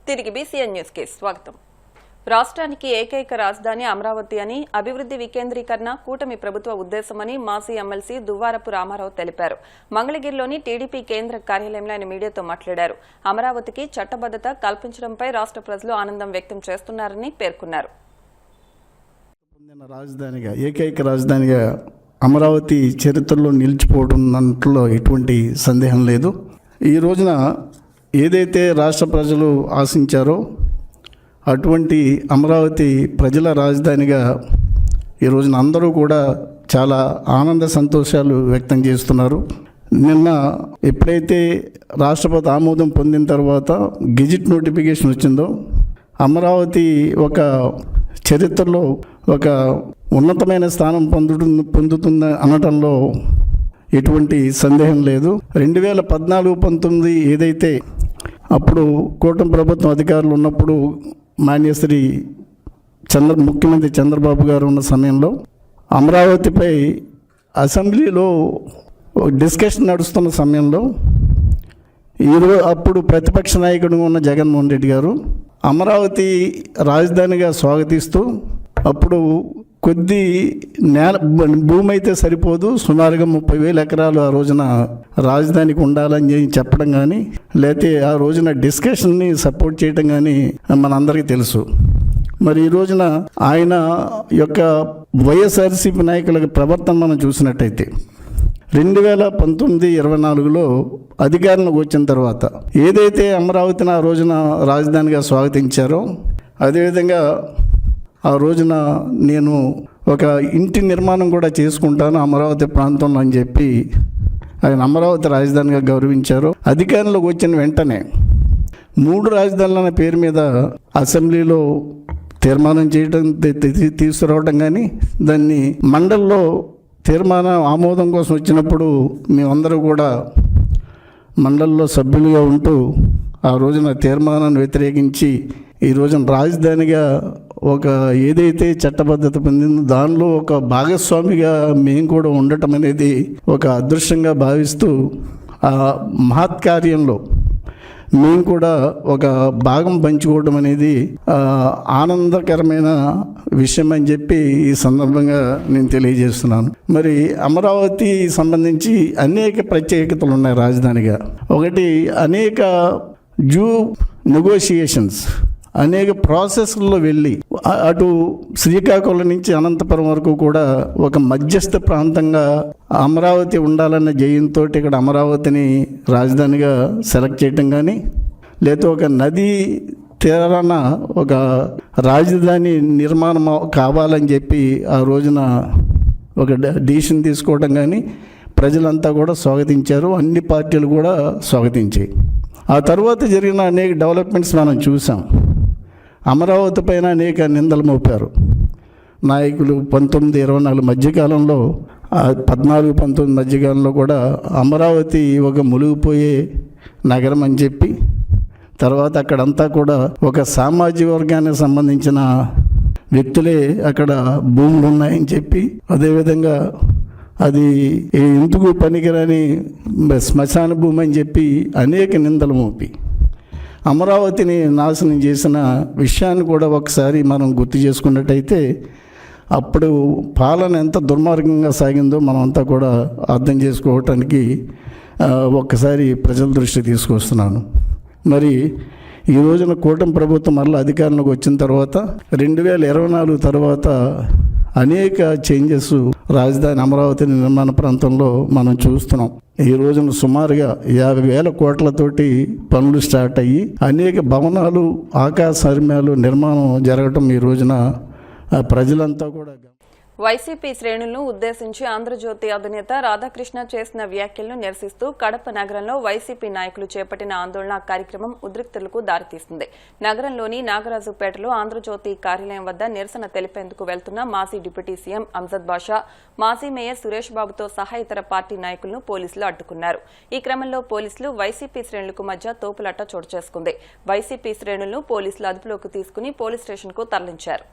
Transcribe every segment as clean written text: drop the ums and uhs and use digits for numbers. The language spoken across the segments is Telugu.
తిరిగి బీసీఎన్ న్యూస్ కి స్వాగతం. రాష్ట్రానికి ఏకైక రాజధాని అమరావతి అని, అభివృద్ధి వికేంద్రీకరణ కూటమి ప్రభుత్వ ఉద్దేశమని మాజీ ఎమ్మెల్సీ దువ్వారపు రామారావు తెలిపారు. మంగళగిరిలోని టీడీపీ కేంద్ర కార్యాలయంలో ఆయన మీడియాతో మాట్లాడారు. అమరావతికి చట్టబద్దత కల్పించడంపై రాష్ట్ర ప్రజలు ఆనందం వ్యక్తం చేస్తున్నారని పేర్కొన్నారు. రాజధానిగా ఏకైక రాజధానిగా అమరావతి చరిత్రలో నిలిచిపోవడం దాంట్లో ఎటువంటి సందేహం లేదు. ఈ రోజున ఏదైతే రాష్ట్ర ప్రజలు ఆశించారో అటువంటి అమరావతి ప్రజల రాజధానిగా ఈ రోజున అందరూ కూడా చాలా ఆనంద సంతోషాలు వ్యక్తం చేస్తున్నారు. నిన్న ఎప్పుడైతే రాష్ట్రపతి ఆమోదం పొందిన తర్వాత గెజిట్ నోటిఫికేషన్ వచ్చిందో అమరావతి ఒక చరిత్రలో ఒక ఉన్నతమైన స్థానం పొందుతుంది అనటంలో ఎటువంటి సందేహం లేదు. 2014-19 ఏదైతే అప్పుడు కూటమి ప్రభుత్వం అధికారులు ఉన్నప్పుడు మాన్యశ్రీ ముఖ్యమంత్రి చంద్రబాబు గారు ఉన్న సమయంలో అమరావతిపై అసెంబ్లీలో డిస్కషన్ నడుస్తున్న సమయంలో అప్పుడు ప్రతిపక్ష నాయకుడు ఉన్న జగన్మోహన్ రెడ్డి గారు అమరావతి రాజధానిగా స్వాగతిస్తూ అప్పుడు కొద్ది భూమి అయితే సరిపోదు, సుమారుగా 30,000 ఎకరాలు ఆ రోజున రాజధానికి ఉండాలని చెప్పడం కానీ, లేకపోతే ఆ రోజున డిస్కషన్ని సపోర్ట్ చేయడం కానీ మనందరికీ తెలుసు. మరి ఈ రోజున ఆయన యొక్క వైఎస్ఆర్సీపీ నాయకుల ప్రవర్తన మనం చూసినట్టయితే 2019-24లో అధికారంలోకి వచ్చిన తర్వాత ఏదైతే అమరావతిని ఆ రోజున రాజధానిగా స్వాగతించారో అదేవిధంగా ఆ రోజున నేను ఒక ఇంటి నిర్మాణం కూడా చేసుకుంటాను అమరావతి ప్రాంతంలో అని చెప్పి ఆయన అమరావతి రాజధానిగా గౌరవించారు. అధికారంలోకి వచ్చిన వెంటనే 3 రాజధానుల పేరు మీద అసెంబ్లీలో తీర్మానం చేయడం తీసుకురావడం కానీ, దాన్ని మండలిలో తీర్మానం ఆమోదం కోసం వచ్చినప్పుడు మేమందరూ కూడా మండలిలో సభ్యులుగా ఉంటూ ఆ రోజున తీర్మానాన్ని వ్యతిరేకించి ఈ రోజున రాజధానిగా ఒక ఏదైతే చట్టబద్ధత పొందిందో దానిలో ఒక భాగస్వామిగా మేము కూడా ఉండటం అనేది ఒక అదృష్టంగా భావిస్తూ ఆ మహత్కార్యంలో మేము కూడా ఒక భాగం పంచుకోవడం అనేది ఆనందకరమైన విషయం అని చెప్పి ఈ సందర్భంగా నేను తెలియజేస్తున్నాను. మరి అమరావతి సంబంధించి అనేక ప్రత్యేకతలు ఉన్నాయి రాజధానిగా. ఒకటి, అనేక నెగోషియేషన్స్ అనేక ప్రాసెస్ల్లో వెళ్ళి అటు శ్రీకాకుళం నుంచి అనంతపురం వరకు కూడా ఒక మధ్యస్థ ప్రాంతంగా అమరావతి ఉండాలన్న జయంతో ఇక్కడ అమరావతిని రాజధానిగా సెలెక్ట్ చేయటం కానీ, లేదా ఒక నదీ తీరాన ఒక రాజధాని నిర్మాణం కావాలని చెప్పి ఆ రోజున ఒక డిసిషన్ తీసుకోవడం కానీ ప్రజలంతా కూడా స్వాగతించారు. అన్ని పార్టీలు కూడా స్వాగతించాయి. ఆ తర్వాత జరిగిన అనేక డెవలప్మెంట్స్ మనం చూసాం. అమరావతి పైన అనేక నిందలు మోపారు నాయకులు. 19-24 మధ్యకాలంలో 14-19 మధ్యకాలంలో కూడా అమరావతి ఒక మునిగిపోయే నగరం అని చెప్పి, తర్వాత అక్కడంతా కూడా ఒక సామాజిక వర్గానికి సంబంధించిన వ్యక్తులే అక్కడ భూములు ఉన్నాయని చెప్పి, అదేవిధంగా అది ఎందుకు పనికిరాని శ్మశాన భూమి అని చెప్పి అనేక నిందలు మోపి అమరావతిని నాశనం చేసిన విషయాన్ని కూడా ఒకసారి మనం గుర్తు చేసుకున్నట్టయితే అప్పుడు పాలన ఎంత దుర్మార్గంగా సాగిందో మనం అంతా కూడా అర్థం చేసుకోవటానికి ఒక్కసారి ప్రజల దృష్టి తీసుకొస్తున్నాను. మరి ఈ రోజున కూటమి ప్రభుత్వం మళ్ళీ అధికారంలోకి వచ్చిన తర్వాత 2024 తర్వాత అనేక చేంజెస్ రాజధాని అమరావతి నిర్మాణ ప్రాంతంలో మనం చూస్తున్నాం. ఈ రోజున సుమారుగా 50,000 కోట్లతోటి పనులు స్టార్ట్ అయ్యి అనేక భవనాలు, ఆకాశ హర్మ్యాలు నిర్మాణం జరగటం ఈ రోజున ప్రజలంతా కూడా. వైసీపీ శ్రేణులను ఉద్దేశించి ఆంధ్రజ్యోతి అధినేత రాధాకృష్ణ చేసిన వ్యాఖ్యలను నిరసిస్తూ కడప నగరంలో వైసీపీ నాయకులు చేపట్టిన ఆందోళన కార్యక్రమం ఉద్రిక్తతలకు దారితీస్తుంది. నగరంలోని నాగరాజుపేటలో ఆంధ్రజ్యోతి కార్యాలయం వద్ద నిరసన తెలిపేందుకు వెళ్తున్న మాజీ డిప్యూటీ సీఎం అంజద్ బాషా, మాజీ మేయర్ సురేష్ బాబుతో సహా ఇతర పార్టీ నాయకులను పోలీసులు అడ్డుకున్నారు. ఈ క్రమంలో పోలీసులు వైసీపీ శ్రేణులకు మధ్య తోపులాట చోటు చేసుకుంది. వైసీపీ శ్రేణులను పోలీసులు అదుపులోకి తీసుకుని పోలీస్ స్టేషన్కు తరలించారు.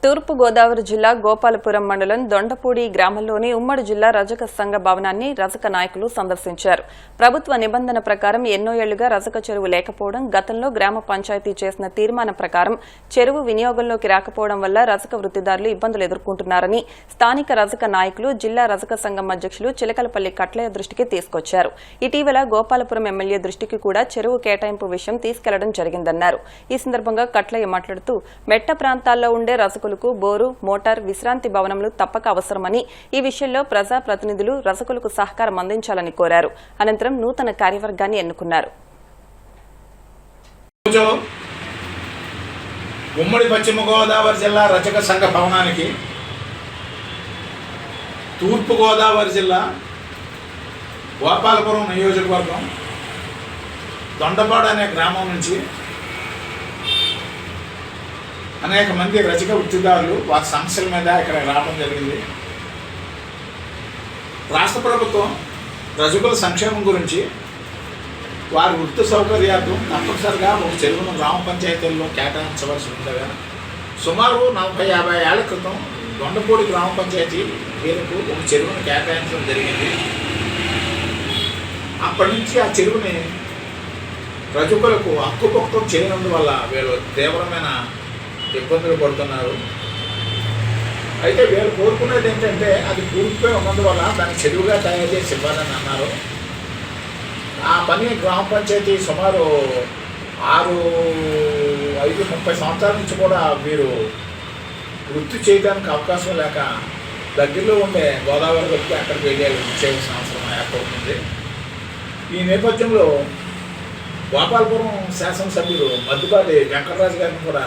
తూర్పు గోదావరి జిల్లా గోపాలపురం మండలం దొండపూడి గ్రామంలోని ఉమ్మడి జిల్లా రజక సంఘ భవనాన్ని రజక నాయకులు సందర్శించారు. ప్రభుత్వ నిబంధన ప్రకారం ఎన్నో ఏళ్లుగా రజక చెరువు లేకపోవడం, గతంలో గ్రామ పంచాయతీ చేసిన తీర్మానం ప్రకారం చెరువు వినియోగంలోకి రాకపోవడం వల్ల రజక వృత్తిదారులు ఇబ్బందులు ఎదుర్కొంటున్నారని స్థానిక రజక నాయకులు జిల్లా రజక సంఘం అధ్యక్షులు చిలకలపల్లి కట్లయ్య దృష్టికి తీసుకొచ్చారు. ఇటీవల గోపాలపురం ఎమ్మెల్యే దృష్టికి కూడా చెరువు కేటాయింపు విషయం తీసుకెళ్లడం జరిగిందన్నారు. ఈ సందర్భంగా కట్లయ్య మాట్లాడుతూ మెట్ట ప్రాంతాల్లో ఉండే రజకులు బోరు, మోటార్, విశ్రాంతి భవనములు తప్పక అవసరమని, ఈ విషయంలో ప్రజాప్రతినిధులు రజకులకు సహకారం అందించాలని కోరారు. అనంతరం నూతన కార్యవర్గాన్ని ఎన్నుకున్నారు. ఉమ్మడి పశ్చిమ గోదావరి జిల్లా రజక సంఘ భవనానికి తూర్పు గోదావరి జిల్లా గోపాలపురం నియోజకవర్గం దొండపాడు అనే గ్రామం నుంచి అనేక మంది రజక వృత్తిదారులు వారి సమస్యల మీద ఇక్కడ రావడం జరిగింది. రాష్ట్ర ప్రభుత్వం రజకుల సంక్షేమం గురించి వారి వృత్తి సౌకర్యార్థం తప్పనిసరిగా ఒక చెరువును గ్రామ పంచాయతీల్లో కేటాయించవలసి ఉండగా సుమారు 40-50 ఏళ్ల క్రితం దొండపూడి గ్రామ పంచాయతీ పేరుకు ఒక చెరువును కేటాయించడం జరిగింది. అప్పటి నుంచి ఆ చెరువుని రజకులకు హక్కుపక్తం చేయనందువల్ల వీళ్ళు తీవ్రమైన ఇబ్బందులు పడుతున్నారు. అయితే వీళ్ళు కోరుకునేది ఏంటంటే అది పూర్తిపోయి ఉన్నందువల్ల దాన్ని చెరువుగా తయారు చేసి ఇవ్వాలని అన్నారు. ఆ పని గ్రామ పంచాయతీ సుమారు 30 సంవత్సరాల నుంచి కూడా వీరు వృత్తి చేయడానికి అవకాశం లేక దగ్గరలో ఉండే గోదావరి వచ్చి అక్కడికి వెళ్ళి చేయవలసిన అవసరం ఏర్పడుతుంది. ఈ నేపథ్యంలో గోపాలపురం శాసనసభ్యులు మద్దిపాటి వెంకటరాజు గారిని కూడా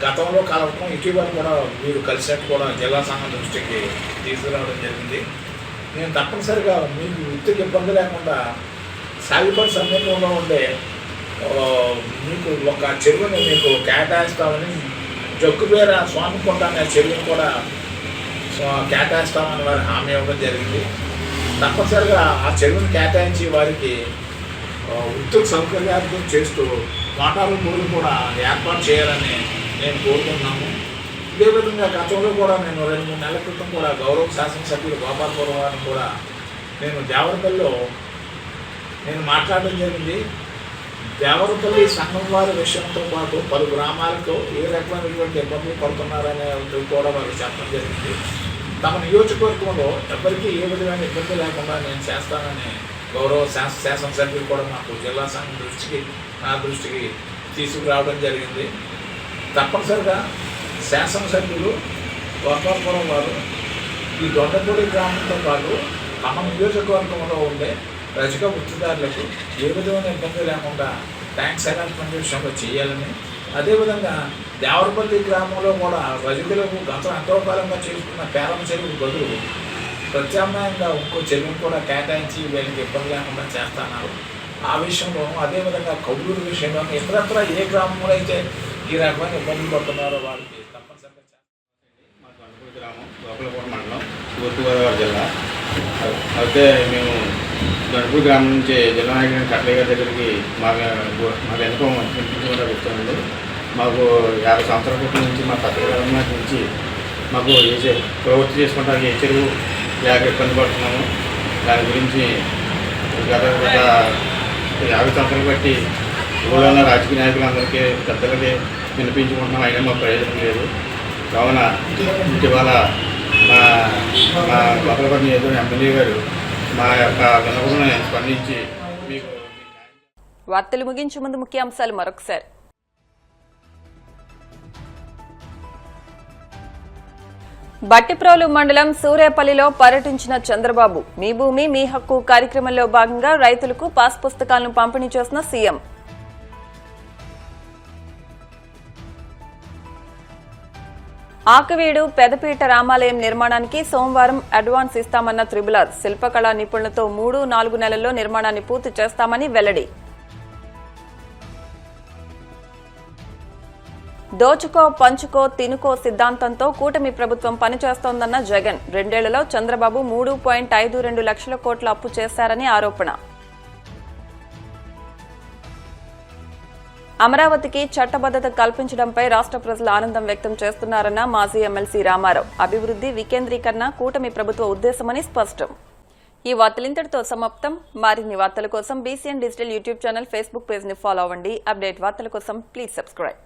గతంలో కలవటం, ఇటీవల కూడా మీరు కలిసినట్టు కూడా జిల్లా సంఘం దృష్టికి తీసుకురావడం జరిగింది. నేను తప్పనిసరిగా మీకు వృత్తికి ఇబ్బంది లేకుండా సాగిపడి సమీపంలో ఉండే మీకు ఒక చెరువుని మీకు కేటాయిస్తామని, జక్కుపేర స్వామికొండ అనే చెరువుని కూడా కేటాయిస్తామని వారి హామీ ఇవ్వడం జరిగింది. తప్పనిసరిగా ఆ చెరువుని కేటాయించి వారికి వృత్తికి సౌకర్యార్థం చేస్తూ మోటార్లు బోర్లు కూడా ఏర్పాటు చేయాలని నేను కోరుకుంటున్నాము. ఇదే విధంగా గతంలో కూడా నేను 2-3 నెలల క్రితం కూడా గౌరవ శాసనసభ్యులు గోపాలపురం వారిని కూడా నేను దేవరపల్లిలో మాట్లాడడం జరిగింది. దేవరపల్లి సంఘం వారి విషయంతో పాటు పలు గ్రామాలకు ఏ రకమైనటువంటి ఇబ్బందులు పడుతున్నారనేది కూడా వారికి చెప్పడం జరిగింది. తమ నియోజకవర్గంలో ఎవరికి ఏ విధమైన ఇబ్బంది లేకుండా నేను చేస్తానని గౌరవ శాసనసభ్యులు కూడా మాకు జిల్లా సంఘం నా దృష్టికి తీసుకురావడం జరిగింది. తప్పనిసరిగా శాసనసభ్యులు గోపాలపురం వారు ఈ దొండపూడి గ్రామంతో పాటు తమ నియోజకవర్గంలో ఉండే రజక వృత్తిదారులకు ఏ విధమైన ఇబ్బంది లేకుండా ట్యాంక్స్ అలాట్మెంట్ విషయంలో చేయాలని, అదేవిధంగా దేవరపల్లి గ్రామంలో కూడా రజకులకు గతం ఎంతో కాలంగా చేసుకున్న పేరం చెరువు బదులు ప్రత్యామ్నాయంగా ఇంకో చెరువును కూడా కేటాయించి వీళ్ళకి ఇబ్బంది లేకుండా చేస్తున్నారు. ఆ విషయంలో అదేవిధంగా కౌలూరు విషయంలో ఇతరత్ర ఏ గ్రామంలో అయితే ఈ రకమైన ఇబ్బందులు పడుతున్నారో వాళ్ళకి తప్పనిసరిగా మా దొండపూడి గ్రామం గోపాలపురం మండలం తూర్పుగోదావరి జిల్లా. అయితే మేము దొండపూడి గ్రామం నుంచి జిల్లా నాయకుడు కట్లయ్య గారి దగ్గరికి మాకు ఎంతో కూడా వస్తుందండి. మాకు 50 సంవత్సరాల క్రితం నుంచి మా పత్రిక నుంచి మాకు ప్రవృత్తి చేసుకుంటానికి ఏ చెరువు లేక ఇబ్బంది పడుతున్నాము. దాని గురించి గత 50 సంవత్సరాలు బట్టి ఊళ్ళో ఉన్న రాజకీయ నాయకులందరికీ పెద్దలకి వినిపించుకుంటున్నాం. అయినా మా ప్రయోజనం లేదు. కావున ఇటీవల మా గోపాలపురం నియోజకవర్గం ఎమ్మెల్యే గారు మా యొక్క విన్నపంను స్పందించి మీకు వార్తలు ముగించే ముందు ముఖ్యాంశాలు మరొకసారి. బట్టిప్రోలు మండలం సూర్యాపల్లిలో పర్యటించిన చంద్రబాబు మీ భూమి మీ హక్కు కార్యక్రమంలో భాగంగా రైతులకు పాస్ పుస్తకాలను పంపిణీ చేసిన సీఎం. ఆకవీడు పెదపీట రామాలయం నిర్మాణానికి సోమవారం అడ్వాన్స్ ఇస్తామన్న త్రిబులార్ శిల్పకళా నిపుణులతో 3-4 నెలల్లో నిర్మాణాన్ని పూర్తి చేస్తామని వెల్లడి. దోచుకో పంచుకో తినుకో సిద్ధాంతంతో కూటమి ప్రభుత్వం పనిచేస్తోందన్న జగన్. 2 ఏళ్లలో చంద్రబాబు 3.52 లక్షల కోట్ల అప్పు చేశారని ఆరోపణ. అమరావతికి చట్టబద్ధత కల్పించడంపై రాష్ట్ర ప్రజలు ఆనందం వ్యక్తం చేస్తున్నారన్న మాజీ ఎమ్మెల్సీ రామారావు. అభివృద్ధి వికేంద్రీకరణ కూటమి ప్రభుత్వ ఉద్దేశమని స్పష్టం. ఈ వార్తలు ఇంతటితో సమాప్తం. మరిన్ని వార్తల కోసం BCN digital YouTube channel, Facebook page ని ఫాలో అవ్వండి. అప్డేట్ వార్తల కోసం ప్లీజ్ సబ్స్క్రైబ్.